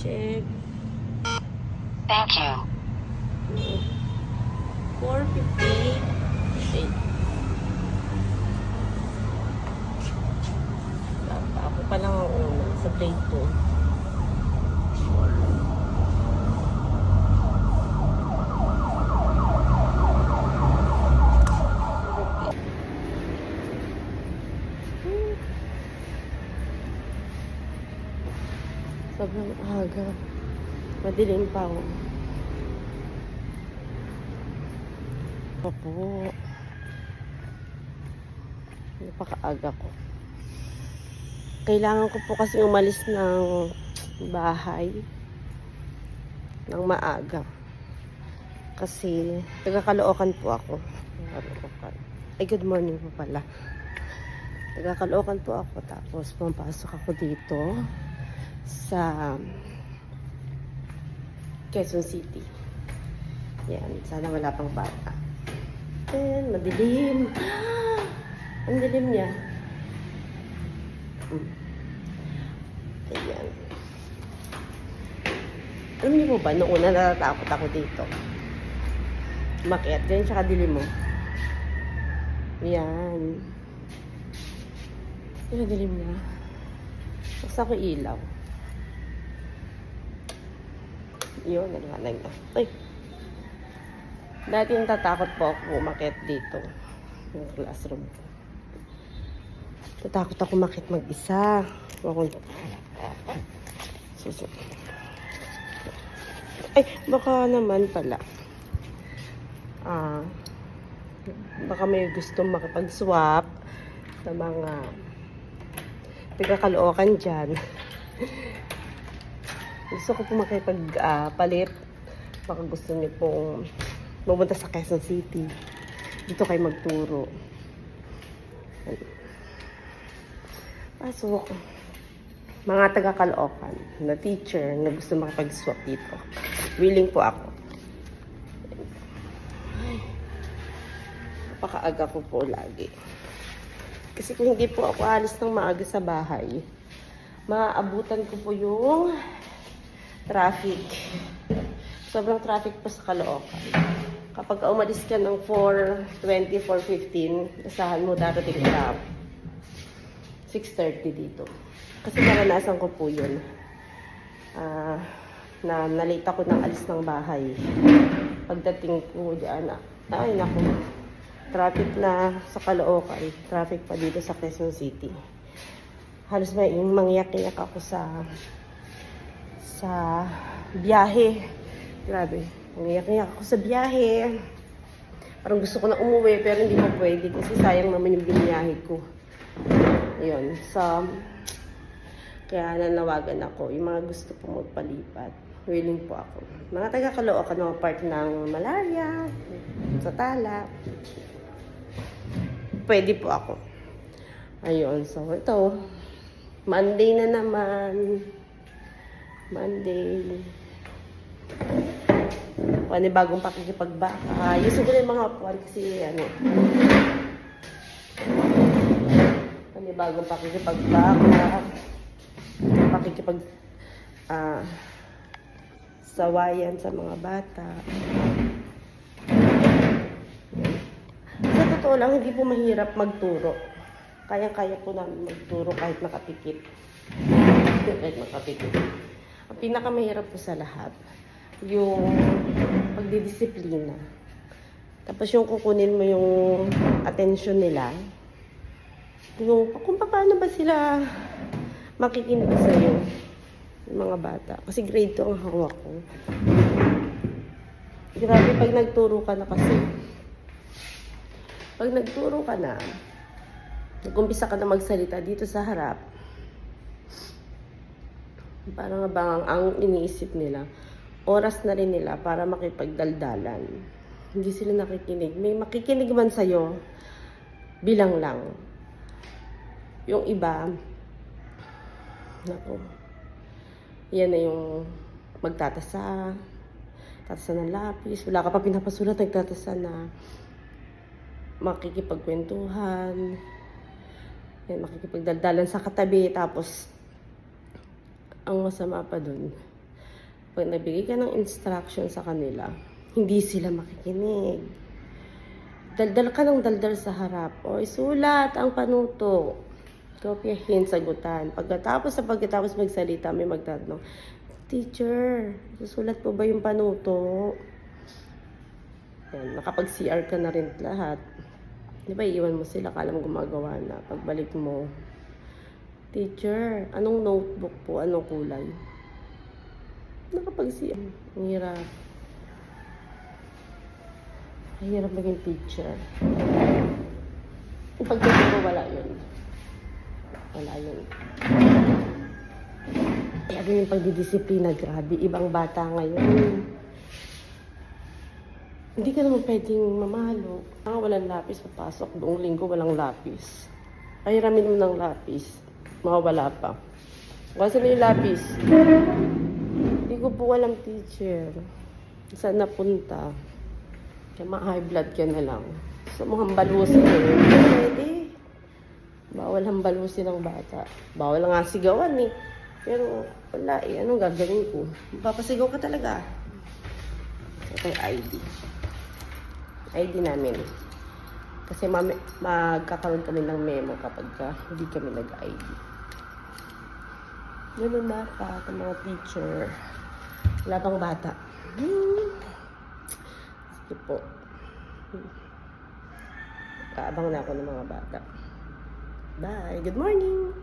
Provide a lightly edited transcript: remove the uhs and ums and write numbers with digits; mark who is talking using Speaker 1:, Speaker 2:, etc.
Speaker 1: check.
Speaker 2: Thank you.
Speaker 1: 4:58. Ako pa lang ang una sa plate 2. Sobrang aga. Madilim pa ako. Opo. Napakaaga ko. Kailangan ko po kasi umalis ng bahay ng maaga. Kasi taga-Caloocan po ako. Caloocan. Ay, good morning po pala. Taga-Caloocan po ako. Tapos pumapasok ako dito sa Quezon City. Yan. Sana wala pang bata. Ayan, madilim. Ang dilim niya. Ayan. Alam niyo po ba, noong una natatakot ako dito. Umakyat. Ganyan siya kadilim mo. Ayan. Ang dilim niya. Basta ko ilaw. Yun, naliwanag na. Ay! Dati natatakot po ako umakyat dito. Yung classroom ko. Tatakot ako umakyat mag-isa. Ay, baka naman pala. Baka may gustong makipag-swap sa mga taga-Caloocan dyan. Gusto ko po makipag-palit. Baka gusto niyo pong pumunta sa Quezon City. Dito kayo magturo. Pasok. Mga taga-Caloocan na teacher na gusto makipag-swap dito. Willing po ako. Ay, napakaaga ko po lagi. Kasi kung hindi po ako alis ng maaga sa bahay, maaabutan ko po yung traffic. Sobrang traffic po sa Caloocan. Kapag umalis ka ng 4:20, 4:15, asahan mo darating ka 6:30 dito. Kasi naranasan ko po yun. Na nalate ako ng alis ng bahay. Pagdating ko dyan, ay naku, traffic na sa Caloocan. Traffic pa dito sa Quezon City. Halos may mangyak-iyak ako sa biyahe. Grabe. Umiyak-iyak ako sa biyahe. Parang gusto ko na umuwi pero hindi pa pwede kasi sayang naman yung biniyahe ko. Yun. So, kaya nanawagan ako. Yung mga gusto po magpalipat, willing po ako. Mga taga-Caloocan na part ng Malaria, sa Tala. Pwede po ako. Ayun. So, ito. Monday na naman. Monday. Panibagong pakikipagbaka. Ayusin ko na yung mga upuan kasi panibagong pakikipagbaka. Sawayan sa mga bata. Sa totoo lang, hindi po mahirap magturo. Kaya-kaya po namin magturo kahit nakapikit. Kahit nakapikit. Ang pinakamahirap po sa lahat, yung pagdidisiplina. Tapos yung kukunin mo yung attention nila. Yung kung paano ba sila makikinig sa'yo, yung mga bata. Kasi grade 2 ang hawak ko. Grabe pag nagturo ka na kasi. Pag nagturo ka na, nag-umpisa ka na magsalita dito sa harap, parang bang ang iniisip nila, oras na rin nila para makipagdaldalan. Hindi sila nakikinig. May makikinig man sa'yo, bilang lang. Yung iba, naku, yan na yung magtatasa, tatasa ng lapis, wala ka pa pinapasulat, nagtatasa na makikipagkwentuhan, yan, makikipagdaldalan sa katabi, tapos ang masama pa dun, Pag nabigay ka ng instruction sa kanila, hindi sila makikinig. Daldal ka ng daldal sa harap. O, isulat ang panuto. Kopyahin, sagutan. Pagkatapos magsalita, may magtatanong, Teacher, susulat po ba yung panuto? Yan, nakapag-CR ka na rin lahat. Di ba, iiwan mo sila, kala mo gumagawa na. Pagbalik mo, Teacher, anong notebook po? Anong kulay? Nakapag-CR. Ang hirap. Ang hirap maging teacher. Yung pagtuturo, wala yun. Wala yun. Kaya yung pagdidisiplina, grabe. Ibang bata ngayon. Hindi ka naman pwedeng mamalo. Walang lapis, papasok. Buong linggo, walang lapis. Pahiramin mo ng lapis. Mawawala pa. Kasi na yung lapis. Hindi ko po alam, teacher. Saan napunta? Kaya ma-high blood ka na lang. So, mga hambalusin mo. Pwede. Bawal hambalusin ng bata. Bawal nga sigawan eh. Pero wala eh. Anong gagawin ko? Papasigaw ka talaga. Ito yung ID. ID namin. Kasi magkakaroon kami ng memo kapag hindi kami nag-ID. Ganun na pa ang mga teacher. Wala pang bata. Sige po. Kaabang na ako ng mga bata. Bye. Good morning.